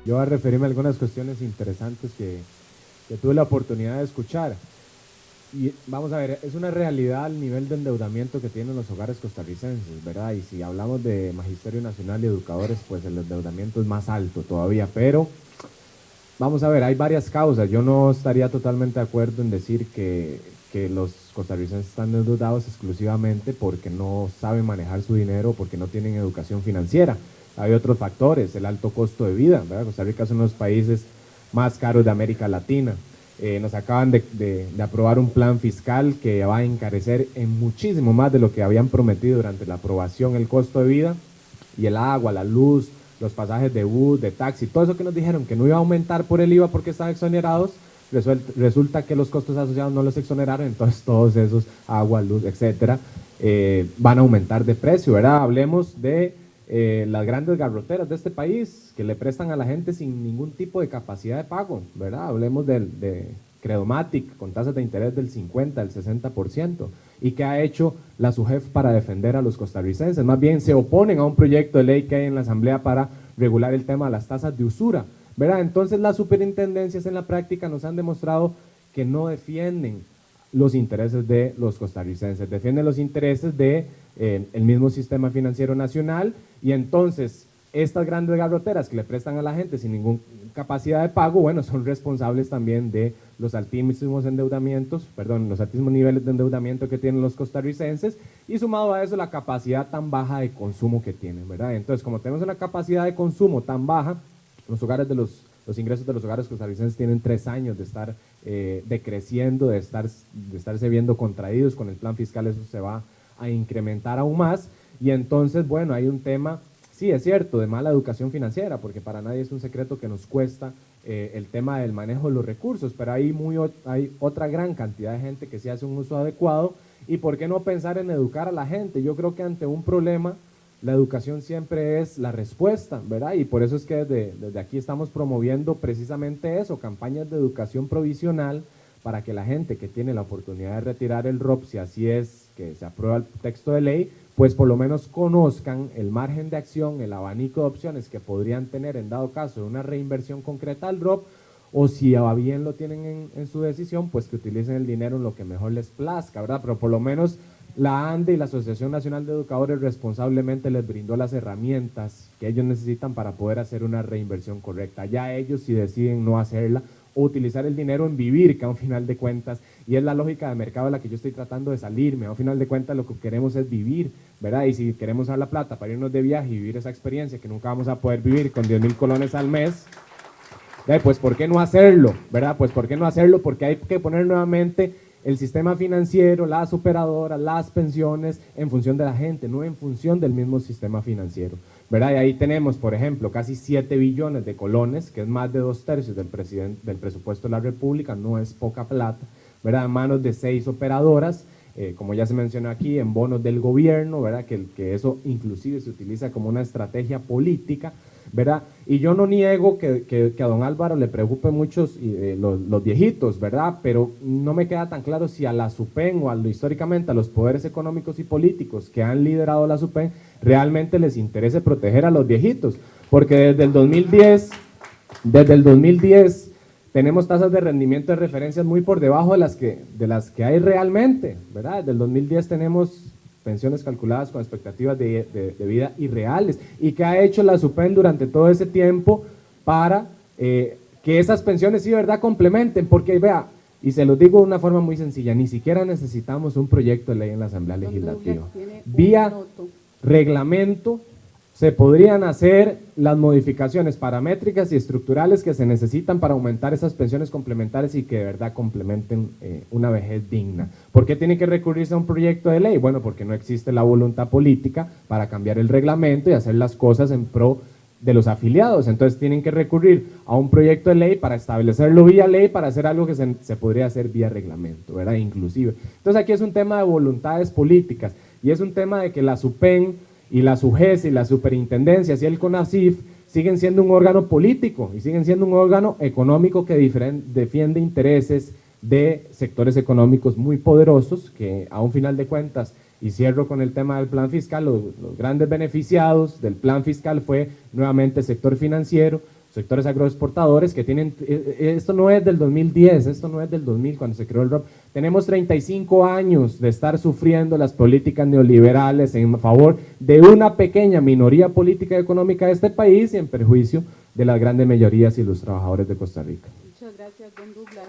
Yo voy a referirme a algunas cuestiones interesantes que tuve la oportunidad de escuchar. Y vamos a ver, es una realidad el nivel de endeudamiento que tienen los hogares costarricenses, ¿verdad? Y si hablamos de Magisterio Nacional y educadores, pues el endeudamiento es más alto todavía, pero vamos a ver, hay varias causas. Yo no estaría totalmente de acuerdo en decir que los costarricenses están endeudados exclusivamente porque no saben manejar su dinero, porque no tienen educación financiera. Hay otros factores, el alto costo de vida, ¿verdad? Costa Rica es uno de los países más caros de América Latina. Nos acaban de aprobar un plan fiscal que va a encarecer en muchísimo más de lo que habían prometido durante la aprobación el costo de vida y el agua, la luz, los pasajes de bus, de taxi, todo eso que nos dijeron que no iba a aumentar por el IVA porque estaban exonerados, resulta que los costos asociados no los exoneraron, entonces todos esos, agua, luz, etcétera, van a aumentar de precio, ¿verdad? Hablemos de las grandes garroteras de este país que le prestan a la gente sin ningún tipo de capacidad de pago, ¿verdad? Hablemos de Credomatic con tasas de interés del 50, del 60%. ¿Y qué ha hecho la SUGEF para defender a los costarricenses? Más bien se oponen a un proyecto de ley que hay en la Asamblea para regular el tema de las tasas de usura, ¿verdad? Entonces las superintendencias en la práctica nos han demostrado que no defienden los intereses de los costarricenses, defienden los intereses de el mismo sistema financiero nacional, y entonces estas grandes garroteras que le prestan a la gente sin ninguna capacidad de pago, bueno, son responsables también de los altísimos endeudamientos, perdón, los altísimos niveles de endeudamiento que tienen los costarricenses, y sumado a eso la capacidad tan baja de consumo que tienen, ¿verdad? Entonces, como tenemos una capacidad de consumo tan baja, los ingresos de los hogares costarricenses tienen 3 años de estar decreciendo, de estarse viendo contraídos. Con el plan fiscal eso se va a incrementar aún más, y entonces, bueno, hay un tema, sí, es cierto, de mala educación financiera, porque para nadie es un secreto que nos cuesta el tema del manejo de los recursos, pero hay otra gran cantidad de gente que sí hace un uso adecuado, y ¿por qué no pensar en educar a la gente? Yo creo que ante un problema, la educación siempre es la respuesta, ¿verdad? Y por eso es que desde aquí estamos promoviendo precisamente eso, campañas de educación provisional, para que la gente que tiene la oportunidad de retirar el ROP, si así es que se aprueba el texto de ley, pues por lo menos conozcan el margen de acción, el abanico de opciones que podrían tener en dado caso de una reinversión concreta al ROP, o si a bien lo tienen en su decisión, pues que utilicen el dinero en lo que mejor les plazca, ¿verdad? Pero por lo menos la ANDE y la Asociación Nacional de Educadores responsablemente les brindó las herramientas que ellos necesitan para poder hacer una reinversión correcta. Ya ellos, si deciden no hacerla, o utilizar el dinero en vivir, que a un final de cuentas, y es la lógica de mercado de la que yo estoy tratando de salirme, a un final de cuentas lo que queremos es vivir, ¿verdad? Y si queremos usar la plata para irnos de viaje y vivir esa experiencia que nunca vamos a poder vivir con 10,000 colones al mes, pues ¿por qué no hacerlo? ¿Verdad? Pues ¿por qué no hacerlo? Porque hay que poner nuevamente el sistema financiero, las operadoras, las pensiones en función de la gente, no en función del mismo sistema financiero, ¿verdad? Y ahí tenemos, por ejemplo, casi 7 billones de colones, que es más de 2/3 del presupuesto de la República, no es poca plata, ¿verdad? En manos de 6 operadoras, como ya se mencionó aquí, en bonos del gobierno, ¿verdad? Que eso inclusive se utiliza como una estrategia política, ¿verdad? Y yo no niego que a don Álvaro le preocupe mucho los viejitos, ¿verdad? Pero no me queda tan claro si a la SUPEN o históricamente a los poderes económicos y políticos que han liderado la SUPEN realmente les interese proteger a los viejitos, porque desde el 2010 tenemos tasas de rendimiento de referencias muy por debajo de las que hay realmente, ¿verdad? Desde el 2010 tenemos pensiones calculadas con expectativas de vida irreales. ¿Y qué ha hecho la SUPEN durante todo ese tiempo para que esas pensiones sí, verdad, complementen? Porque vea, y se lo digo de una forma muy sencilla, ni siquiera necesitamos un proyecto de ley en la Asamblea Legislativa. Vía reglamento se podrían hacer las modificaciones paramétricas y estructurales que se necesitan para aumentar esas pensiones complementarias y que de verdad complementen una vejez digna. ¿Por qué tiene que recurrirse a un proyecto de ley? Bueno, porque no existe la voluntad política para cambiar el reglamento y hacer las cosas en pro de los afiliados. Entonces tienen que recurrir a un proyecto de ley para establecerlo vía ley, para hacer algo que se podría hacer vía reglamento, ¿verdad? Inclusive. Entonces aquí es un tema de voluntades políticas y es un tema de que la SUPEN y la SUGES y las superintendencias y el CONACYF siguen siendo un órgano político y siguen siendo un órgano económico que defiende intereses de sectores económicos muy poderosos que a un final de cuentas, y cierro con el tema del plan fiscal, los grandes beneficiados del plan fiscal fue nuevamente el sector financiero, sectores agroexportadores que tienen, esto no es del 2010, esto no es del 2000 cuando se creó el ROP, tenemos 35 años de estar sufriendo las políticas neoliberales en favor de una pequeña minoría política y económica de este país y en perjuicio de las grandes mayorías y los trabajadores de Costa Rica. Muchas gracias, don Douglas.